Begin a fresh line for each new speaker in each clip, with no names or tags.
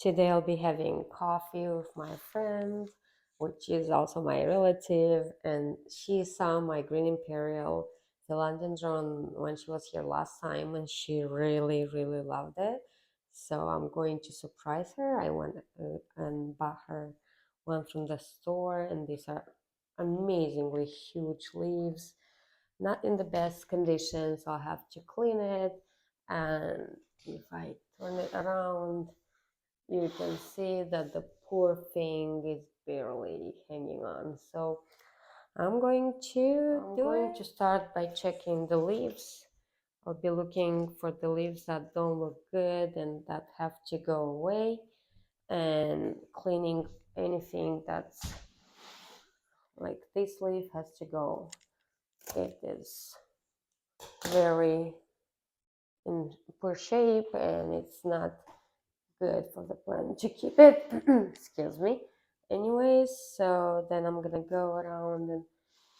Today I'll be having coffee with my friend, which is also my relative, and she saw my green imperial philodendron when she was here last time, and she really, really loved it. So I'm going to surprise her. I went and bought her one from the store, and these are amazingly huge leaves, not in the best condition, so I'll have to clean it. And if I turn it around, you can see that the poor thing is barely hanging on. So I'm going to start by checking the leaves. I'll be looking for the leaves that don't look good and that have to go away, and cleaning anything that's like this leaf has to go. It is very in poor shape and it's not good for the plant to keep it. Excuse me. Anyways, so then I'm gonna go around, and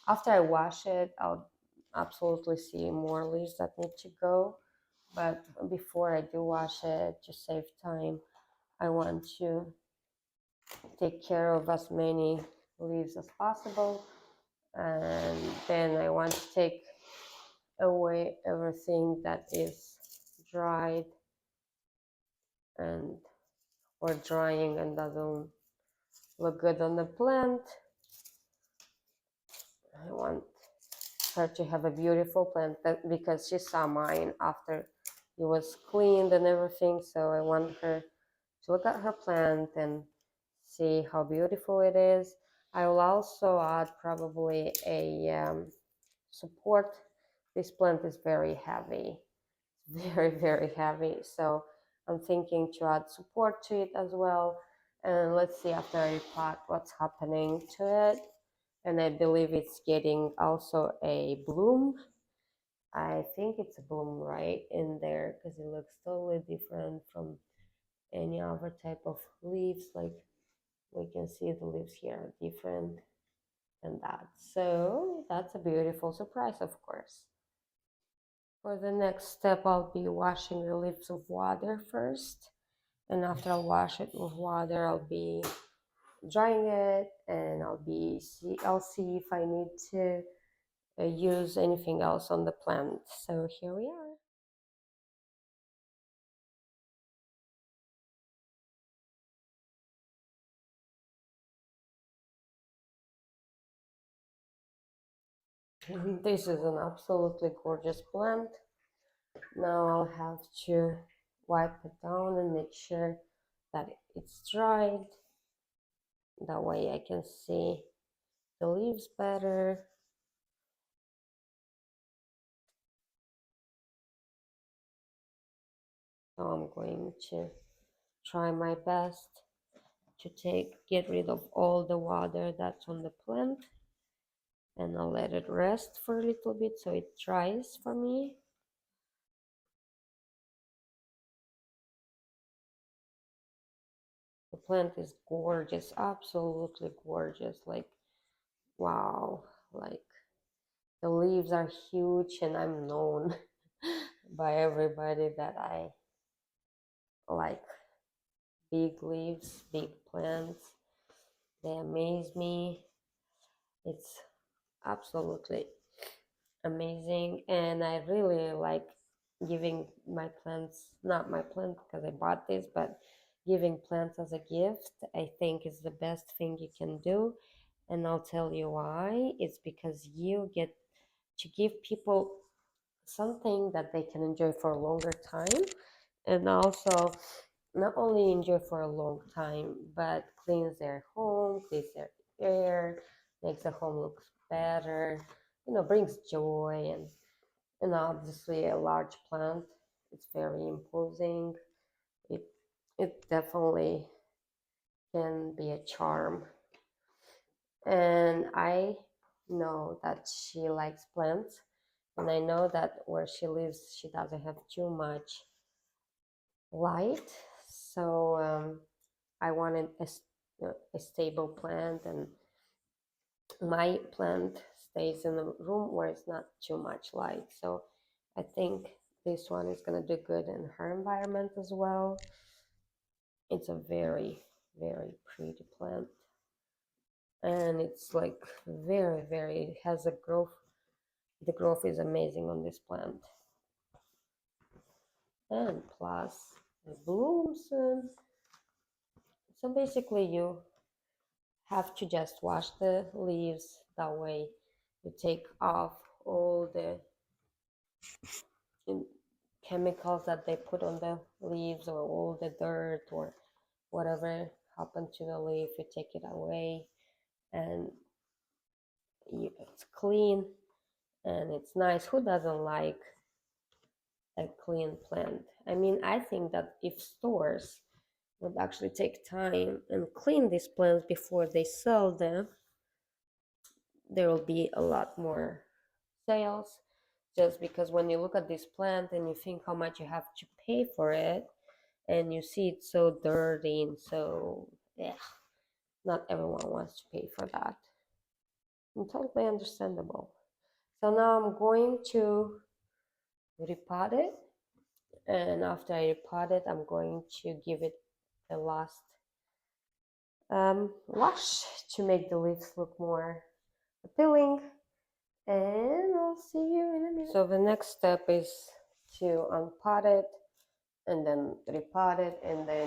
after I wash it, I'll absolutely see more leaves that need to go. But before I do wash it, to save time, I want to take care of as many leaves as possible. And then I want to take away everything that is dried and or drying and doesn't look good on the plant. I want her to have a beautiful plant because she saw mine after it was cleaned and everything. So I want her to look at her plant and see how beautiful it is. I will also add probably a support. This plant is very heavy, very, very heavy. So I'm thinking to add support to it as well. And let's see after I pot what's happening to it. And I believe it's getting also a bloom. I think it's a bloom right in there because it looks totally different from any other type of leaves. Like we can see the leaves here are different than that. So that's a beautiful surprise, of course. For the next step, I'll be washing the leaves with water first. And after I wash it with water, I'll be drying it, and I'll see if I need to use anything else on the plant. So here we are. This is an absolutely gorgeous plant. Now I'll have to wipe it down and make sure that it's dried. That way I can see the leaves better. So I'm going to try my best to get rid of all the water that's on the plant, and I'll let it rest for a little bit so it dries for me. The plant is gorgeous, absolutely gorgeous. Like, wow, like the leaves are huge, and I'm known by everybody that I like big leaves, big plants. They amaze me. It's absolutely amazing, and I really like giving my plants, not my plant because I bought this, but giving plants as a gift. I think is the best thing you can do, and I'll tell you why. It's because you get to give people something that they can enjoy for a longer time, and also not only enjoy for a long time but cleans their home, cleans their air, makes the home look better, brings joy. And obviously a large plant, it's very imposing. It it definitely can be a charm. And I know that she likes plants, and I know that where she lives she doesn't have too much light. So I wanted a stable plant, and my plant stays in a room where it's not too much light. So I think this one is going to do good in her environment as well. It's a very, very pretty plant. And it's like very, very, it has a growth. The growth is amazing on this plant. And plus, it blooms soon. So basically, you have to just wash the leaves. That way, you take off all the chemicals that they put on the leaves or all the dirt or whatever happened to the leaf. You take it away, and it's clean and it's nice. Who doesn't like a clean plant? I mean, I think that if stores would actually take time and clean these plants before they sell them, there will be a lot more sales. Just because when you look at this plant and you think how much you have to pay for it, and you see it so dirty and so, yeah, not everyone wants to pay for that. And totally understandable. So now I'm going to repot it, and after I repot it, I'm going to give it a last wash to make the leaves look more appealing. And I'll see you in a minute. So the next step is to unpot it and then repot it in the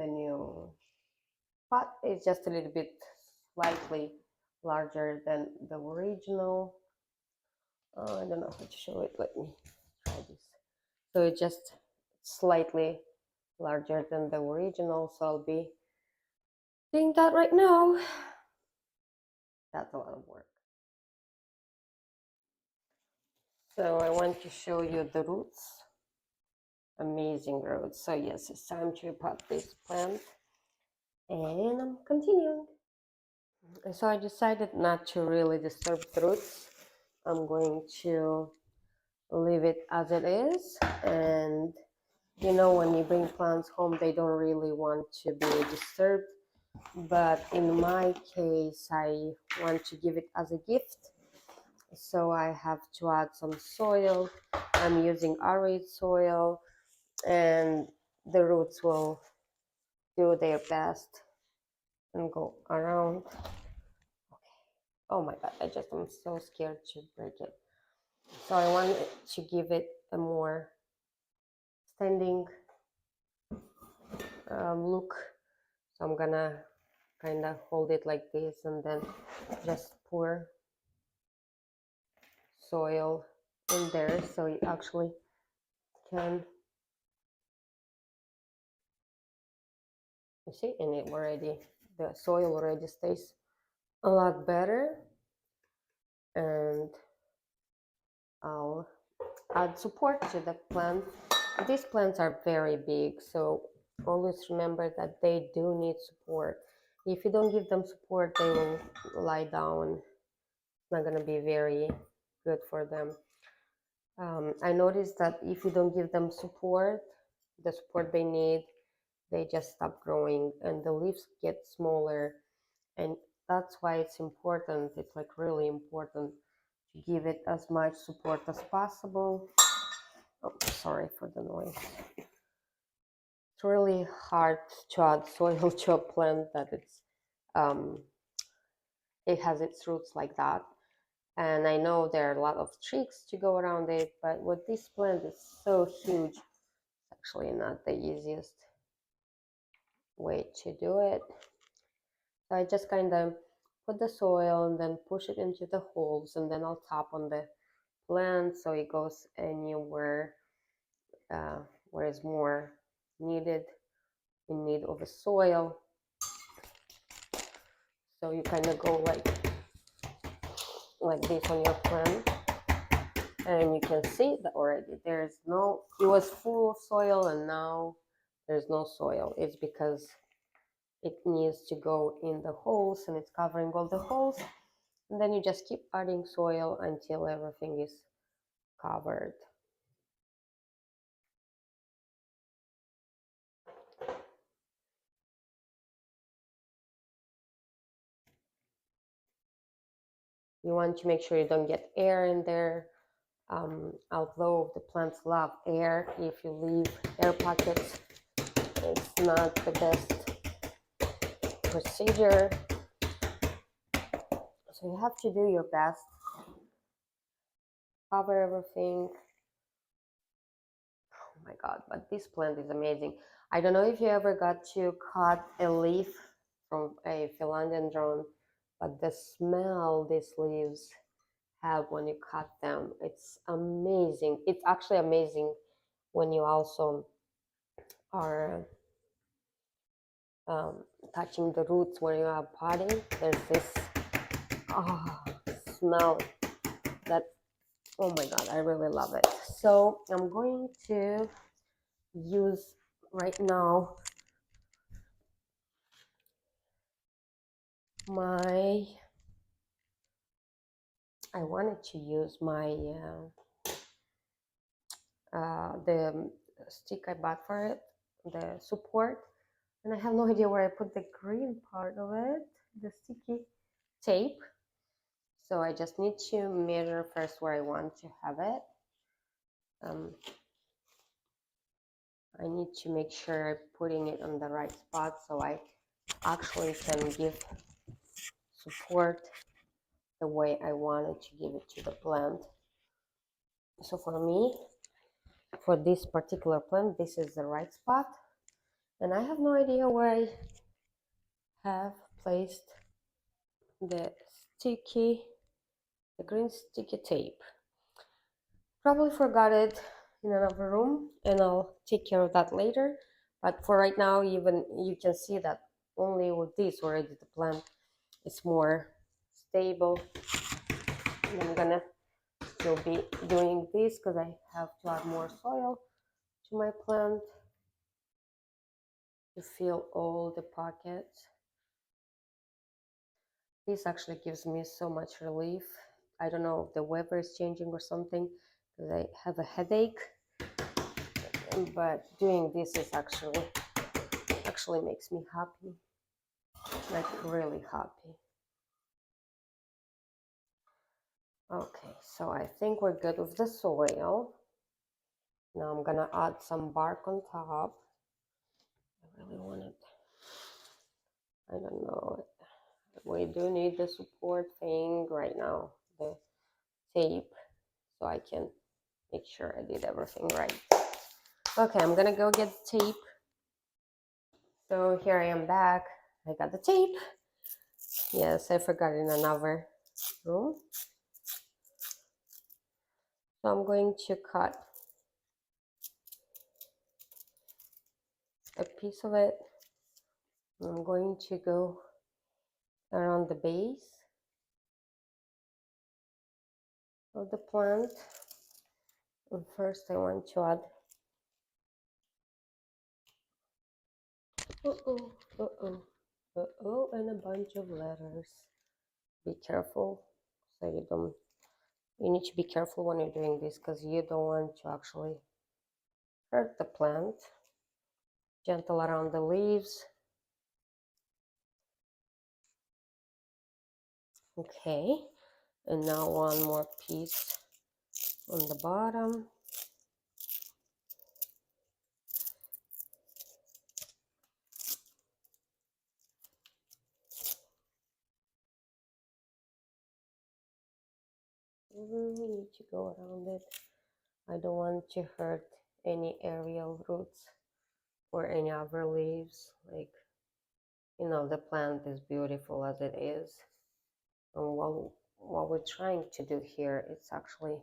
new pot. It's just a little bit slightly larger than the original. I don't know how to show it. Let me try this. So it's just slightly larger than the original. So I'll be doing that right now. That's a lot of work. So I want to show you the roots. Amazing roots. So yes, it's time to repot this plant. And I'm continuing. So I decided not to really disturb the roots. I'm going to leave it as it is. And you know, when you bring plants home, they don't really want to be disturbed. But in my case, I want to give it as a gift. So I have to add some soil. I'm using arid soil, and the roots will do their best and go around. Okay. Oh my God, I'm so scared to break it. So I want to give it a more standing look. So I'm gonna kind of hold it like this and then just pour soil in there so it actually can, you see, and it already, the soil already stays a lot better. And I'll add support to the plant. These plants are very big, so always remember that they do need support. If you don't give them support, they will lie down. It's not going to be very good for them. I noticed that if you don't give them support, the support they need, they just stop growing and the leaves get smaller. And that's why it's important, it's like really important to give it as much support as possible. Oh, sorry for the noise. It's really hard to add soil to a plant that it has its roots like that. And I know there are a lot of tricks to go around it, but with this plant is so huge, it's actually not the easiest way to do it. So I just kind of put the soil and then push it into the holes, and then I'll tap on the plant so it goes anywhere where it's more needed, in need of a soil. So you kind of go like this on your plant, and you can see that already there's no, it was full of soil and now there's no soil. It's because it needs to go in the holes and it's covering all the holes, and then you just keep adding soil until everything is covered. You want to make sure you don't get air in there. Although the plants love air, if you leave air pockets not the best procedure. So you have to do your best, cover everything. Oh my god, but this plant is amazing. I don't know if you ever got to cut a leaf from a philodendron, but the smell these leaves have when you cut them, it's amazing. It's actually amazing when you also are touching the roots when you are potting. There's this smell that, oh my god, I really love it. So I'm going to use right now I wanted to use my the stick I bought for it, the support, and I have no idea where I put the green part of it, the sticky tape. So I just need to measure first where I want to have it. I need to make sure I'm putting it on the right spot so I actually can give support the way I wanted to give it to the plant. So for me, for this particular plant, this is the right spot, and I have no idea where I have placed the green sticky tape. Probably forgot it in another room, and I'll take care of that later. But for right now, even you can see that only with this already the plant is more stable. And I'm gonna still be doing this because I have to add more soil to my plant to fill all the pockets. This actually gives me so much relief. I don't know if the weather is changing or something because I have a headache, but doing this is actually makes me happy, like really happy. Okay, so I think we're good with the soil. Now I'm gonna add some bark on top. I really want it. I don't know. We do need the support thing right now, the tape, so I can make sure I did everything right. Okay, I'm gonna go get the tape. So here I am back. I got the tape. Yes, I forgot in another room. So I'm going to cut a piece of it. I'm going to go around the base of the plant. And first I want to add and a bunch of letters. Be careful so you need to be careful when you're doing this because you don't want to actually hurt the plant. Gentle around the leaves. Okay, and now one more piece on the bottom. We need to go around it. I don't want to hurt any aerial roots or any other leaves. Like, you know, the plant is beautiful as it is. And what we're trying to do here is actually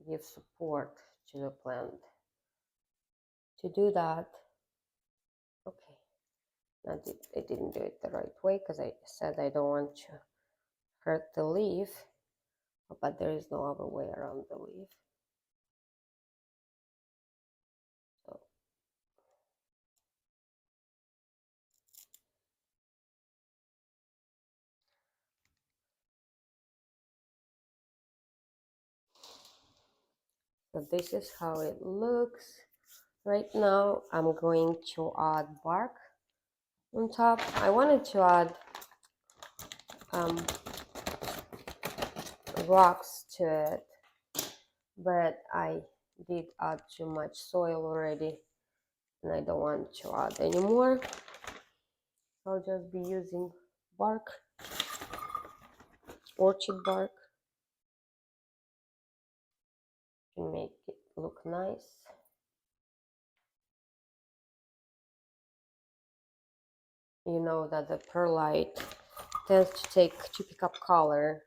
give support to the plant. To do that, okay, now I didn't do it the right way because I said I don't want to hurt the leaf, but there is no other way around the leaf. So this is how it looks. Right now, I'm going to add bark on top. I wanted to add rocks to it, but I did add too much soil already, and I don't want to add anymore. I'll just be using bark, orchid bark, to make it look nice. You know that the perlite tends to pick up color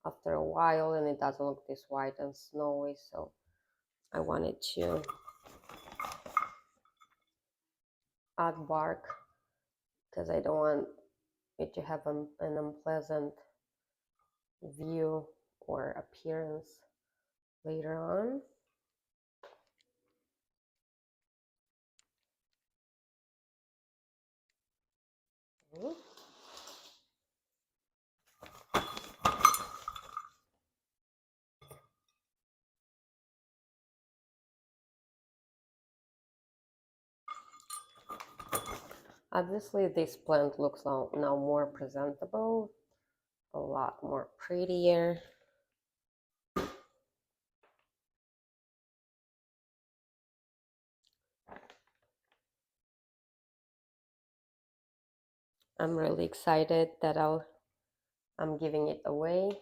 after a while, and it doesn't look this white and snowy, so I wanted to add bark because I don't want it to have an unpleasant view or appearance later on. Obviously, this plant looks now more presentable, a lot more prettier. I'm really excited that I'm giving it away.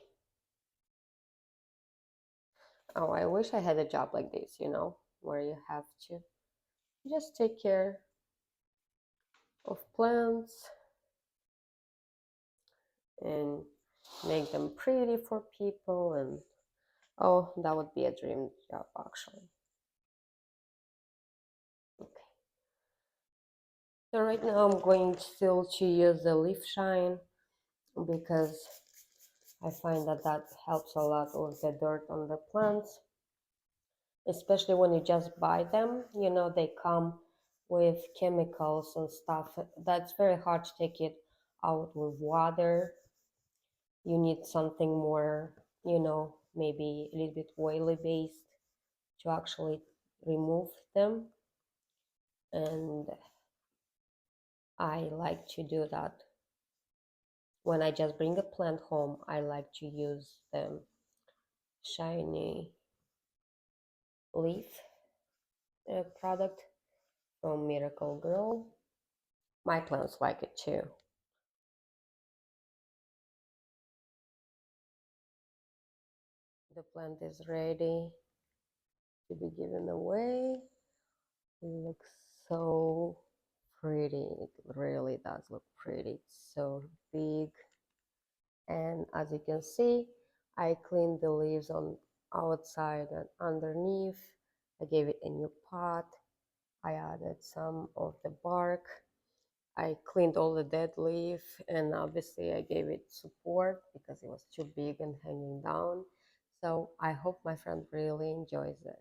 Oh, I wish I had a job like this, where you have to just take care of plants and make them pretty for people. And oh, that would be a dream job, actually. Okay. So right now I'm going still to use the leaf shine because I find that helps a lot with the dirt on the plants, especially when you just buy them. They come with chemicals and stuff. That's very hard to take it out with water. You need something more, maybe a little bit oily based to actually remove them. And I like to do that. When I just bring a plant home, I like to use the shiny leaf product from Miracle Girl. My plants like it too. The plant is ready to be given away. It looks so pretty. It really does look pretty. It's so big. And as you can see, I cleaned the leaves on outside and underneath. I gave it a new pot. I added some of the bark. I cleaned all the dead leaf, and obviously I gave it support because it was too big and hanging down. So I hope my friend really enjoys it.